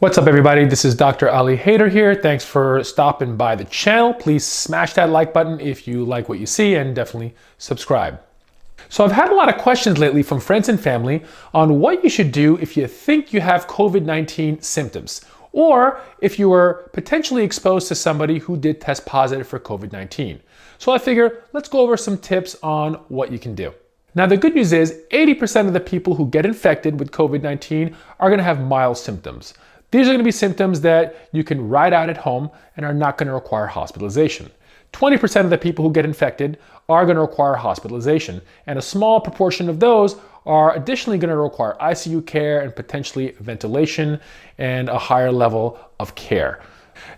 What's up everybody, this is Dr. Ali Haider here. Thanks for stopping by the channel. Please smash that like button if you like what you see and definitely subscribe. So I've had a lot of questions lately from friends and family on what you should do if you think you have COVID-19 symptoms or if you were potentially exposed to somebody who did test positive for COVID-19. So I figure let's go over some tips on what you can do. Now the good news is 80% of the people who get infected with COVID-19 are going to have mild symptoms. These are going to be symptoms that you can ride out at home and are not going to require hospitalization. 20% of the people who get infected are going to require hospitalization, and a small proportion of those are additionally going to require ICU care and potentially ventilation and a higher level of care.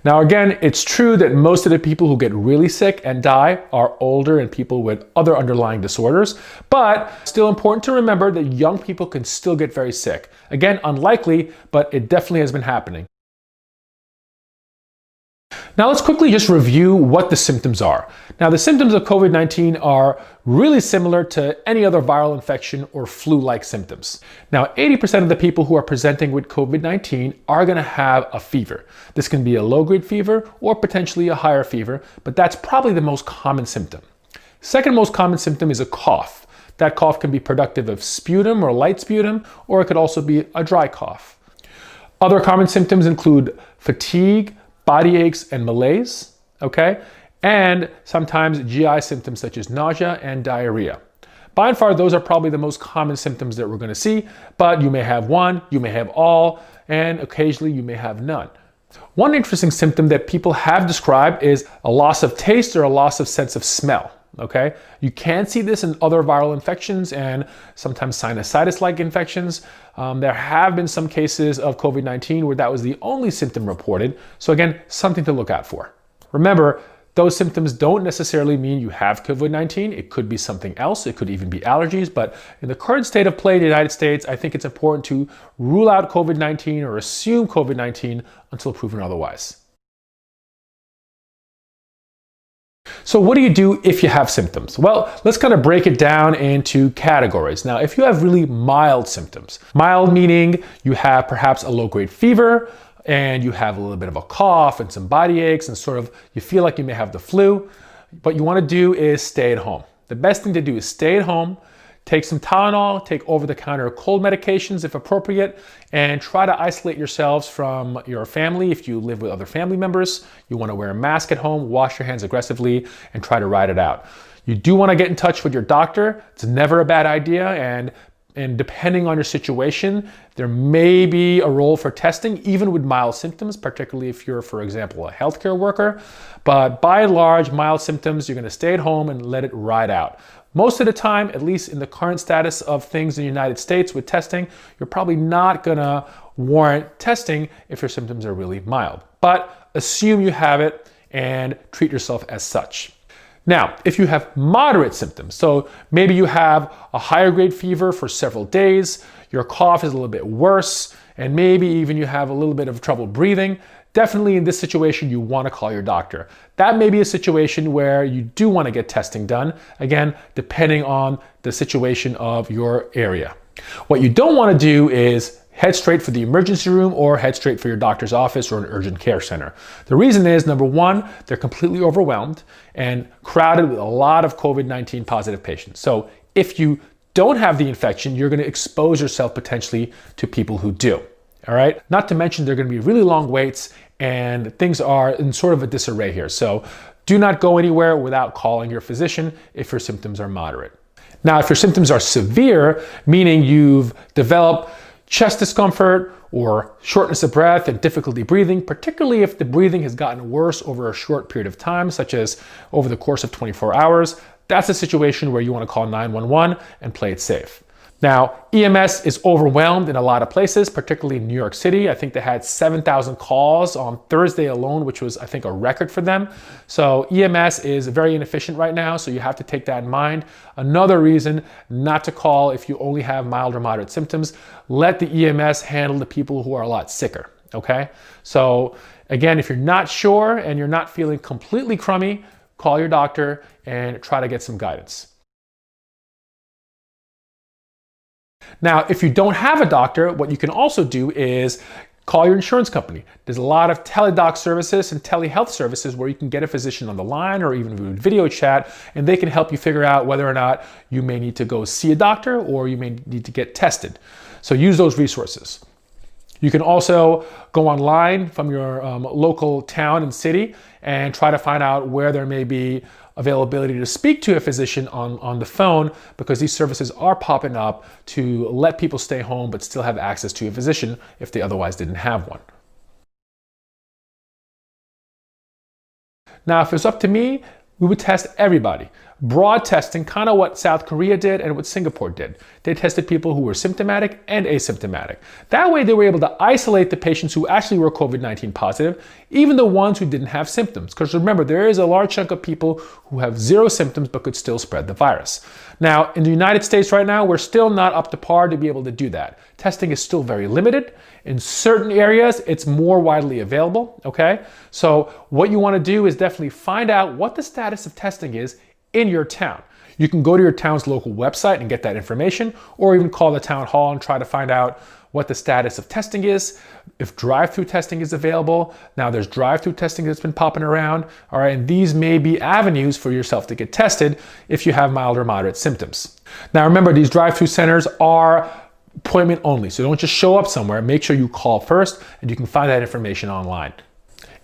Now again, it's true that most of the people who get really sick and die are older and people with other underlying disorders, but still important to remember that young people can still get very sick. Again, unlikely, but it definitely has been happening. Now let's quickly just review what the symptoms are. Now the symptoms of COVID-19 are really similar to any other viral infection or flu-like symptoms. Now 80% of the people who are presenting with COVID-19 are going to have a fever. This can be a low-grade fever or potentially a higher fever, but that's probably the most common symptom. Second most common symptom is a cough. That cough can be productive of sputum or light sputum, or it could also be a dry cough. Other common symptoms include fatigue, body aches and malaise, okay? And sometimes GI symptoms such as nausea and diarrhea. By and far, those are probably the most common symptoms that we're going to see, but you may have one, you may have all, and occasionally you may have none. One interesting symptom that people have described is a loss of taste or a loss of sense of smell, okay? You can see this in other viral infections and sometimes sinusitis-like infections. There have been some cases of COVID-19 where that was the only symptom reported. So again, something to look out for. Remember, those symptoms don't necessarily mean you have COVID-19. It could be something else. It could even be allergies. But in the current state of play in the United States, I think it's important to rule out COVID-19 or assume COVID-19 until proven otherwise. So what do you do if you have symptoms? Well, let's kind of break it down into categories. Now, if you have really mild symptoms, mild meaning you have perhaps a low-grade fever and you have a little bit of a cough and some body aches and sort of you feel like you may have the flu, what you want to do is stay at home. The best thing to do is stay at home, take some Tylenol, take over-the-counter cold medications if appropriate, and try to isolate yourselves from your family. If you live with other family members, you want to wear a mask at home, wash your hands aggressively, and try to ride it out. You do want to get in touch with your doctor. It's never a bad idea, and depending on your situation, there may be a role for testing, even with mild symptoms, particularly if you're, for example, a healthcare worker. But by and large, mild symptoms, you're going to stay at home and let it ride out. Most of the time, at least in the current status of things in the United States with testing, you're probably not going to warrant testing if your symptoms are really mild. But assume you have it and treat yourself as such. Now, if you have moderate symptoms, so maybe you have a higher grade fever for several days, your cough is a little bit worse, and maybe even you have a little bit of trouble breathing, definitely in this situation, you want to call your doctor. That may be a situation where you do want to get testing done, again, depending on the situation of your area. What you don't want to do is head straight for the emergency room or head straight for your doctor's office or an urgent care center. The reason is, number one, they're completely overwhelmed and crowded with a lot of COVID-19 positive patients. So if you don't have the infection, you're going to expose yourself potentially to people who do. All right. Not to mention there are going to be really long waits and things are in sort of a disarray here. So do not go anywhere without calling your physician if your symptoms are moderate. Now, if your symptoms are severe, meaning you've developed chest discomfort or shortness of breath and difficulty breathing, particularly if the breathing has gotten worse over a short period of time, such as over the course of 24 hours, that's a situation where you want to call 911 and play it safe. Now, EMS is overwhelmed in a lot of places, particularly in New York City. I think they had 7,000 calls on Thursday alone, which was, I think, a record for them. So EMS is very inefficient right now, so you have to take that in mind. Another reason not to call if you only have mild or moderate symptoms, let the EMS handle the people who are a lot sicker, okay? So again, if you're not sure and you're not feeling completely crummy, call your doctor and try to get some guidance. Now, if you don't have a doctor, what you can also do is Call your insurance company. There's a lot of teledoc services and telehealth services where you can get a physician on the line or even video chat, and they can help you figure out whether or not you may need to go see a doctor or you may need to get tested. So use those resources. You can also go online from your local town and city and try to find out where there may be availability to speak to a physician on the phone, because these services are popping up to let people stay home but still have access to a physician if they otherwise didn't have one. Now, if it's up to me, we would test everybody. Broad testing, kind of what South Korea did and what Singapore did. They tested people who were symptomatic and asymptomatic. That way they were able to isolate the patients who actually were COVID-19 positive, even the ones who didn't have symptoms. Because remember, there is a large chunk of people who have zero symptoms but could still spread the virus. Now, in the United States right now, we're still not up to par to be able to do that. Testing is still very limited. In certain areas, it's more widely available, okay? So what you want to do is definitely find out what the status of testing is in your town. You can go to your town's local website and get that information, or even call the town hall and try to find out what the status of testing is, if drive-through testing is available. Now there's drive-through testing that's been popping around, all right, and these may be avenues for yourself to get tested if you have mild or moderate symptoms. Now remember, these drive-through centers are appointment only, so don't just show up somewhere. Make sure you call first, and you can find that information online.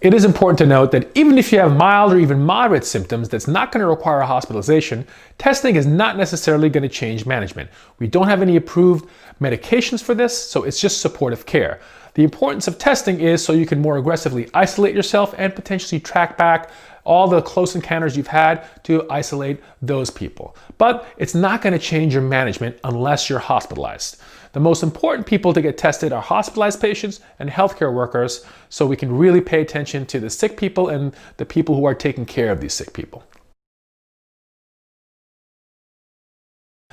It is important to note that even if you have mild or even moderate symptoms that's not going to require a hospitalization, testing is not necessarily going to change management. We don't have any approved medications for this, so it's just supportive care. The importance of testing is so you can more aggressively isolate yourself and potentially track back all the close encounters you've had to isolate those people. But it's not going to change your management unless you're hospitalized. The most important people to get tested are hospitalized patients and healthcare workers, so we can really pay attention to the sick people and the people who are taking care of these sick people.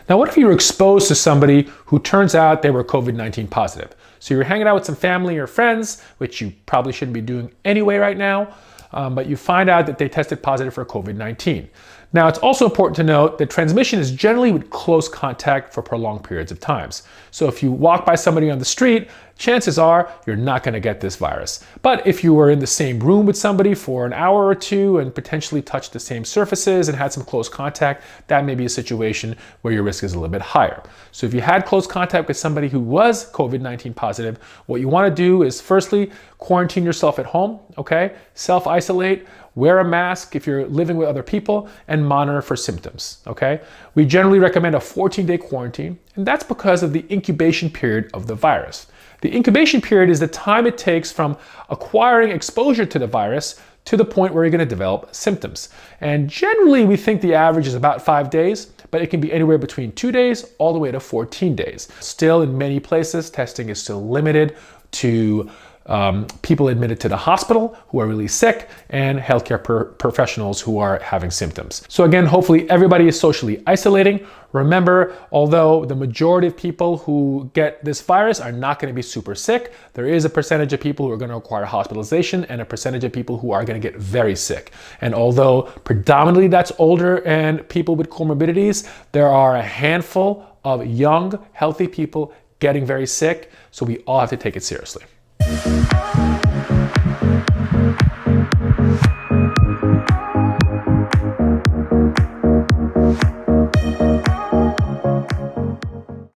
Now, what if you were exposed to somebody who turns out they were COVID-19 positive? So you're hanging out with some family or friends, which you probably shouldn't be doing anyway right now, but you find out that they tested positive for COVID-19. Now, it's also important to note that transmission is generally with close contact for prolonged periods of times. So if you walk by somebody on the street, chances are you're not going to get this virus. But if you were in the same room with somebody for an hour or two and potentially touched the same surfaces and had some close contact, that may be a situation where your risk is a little bit higher. So if you had close contact with somebody who was COVID-19 positive, what you want to do is firstly quarantine yourself at home, okay? Self-isolate, wear a mask if you're living with other people, and monitor for symptoms, okay? We generally recommend a 14-day quarantine, and that's because of the incubation period of the virus. The incubation period is the time it takes from acquiring exposure to the virus to the point where you're going to develop symptoms. And generally, we think the average is about 5 days, but it can be anywhere between 2 days all the way to 14 days. Still, in many places, testing is still limited to people admitted to the hospital who are really sick and healthcare professionals who are having symptoms. So again, hopefully everybody is socially isolating. Remember, although the majority of people who get this virus are not going to be super sick, there is a percentage of people who are going to require hospitalization and a percentage of people who are going to get very sick. And although predominantly that's older and people with comorbidities, there are a handful of young, healthy people getting very sick. So we all have to take it seriously.